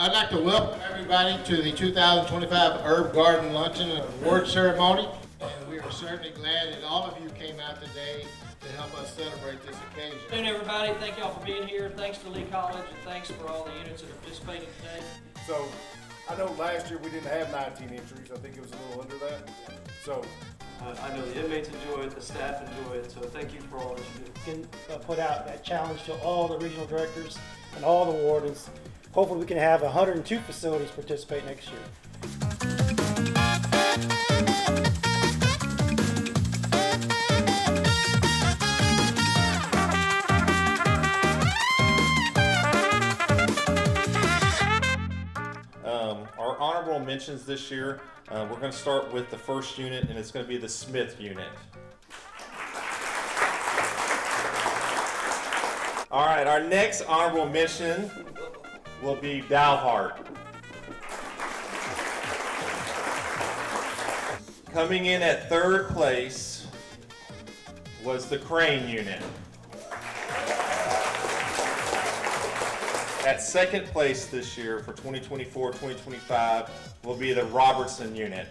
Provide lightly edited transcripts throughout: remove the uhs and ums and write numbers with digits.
I'd like to welcome everybody to the 2025 Herb Garden Luncheon and Award Ceremony. And we are certainly glad that all of you came out today to help us celebrate this occasion. Good afternoon, everybody. Thank y'all for being here. Thanks to Lee College, and thanks for all the units that are participating today. So, I know last year we didn't have 19 entries. I think it was a little under that. So, I know the inmates enjoy it, the staff enjoy it, so thank you for all that you do. Can put out that challenge to all the regional directors and all the wardens. Hopefully we can have 102 facilities participate next year. Our honorable mentions this year, we're going to start with the first unit, and it's going to be the Smith Unit. All right, our next honorable mention will be Dalhart. Coming in at third place was the Crain Unit. At second place this year for 2024-2025 will be the Robertson Unit.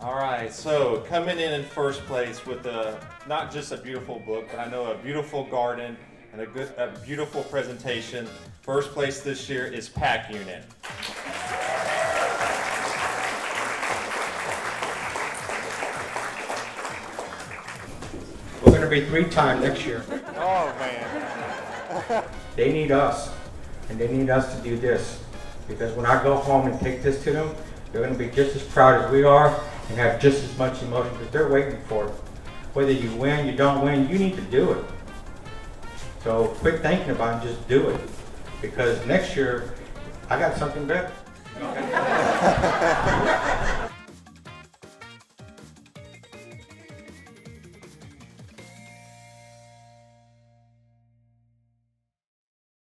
All right, so coming in first place with not just a beautiful book, but I know a beautiful garden and a beautiful presentation. First place this year is Pack Unit. We're going to be three-time next year. oh man. They need us, and they need us to do this. Because when I go home and take this to them, they're going to be just as proud as we are and have just as much emotion because they're waiting for it. Whether you win, you don't win, you need to do it. So quit thinking about it, just do it. Because next year, I got something better.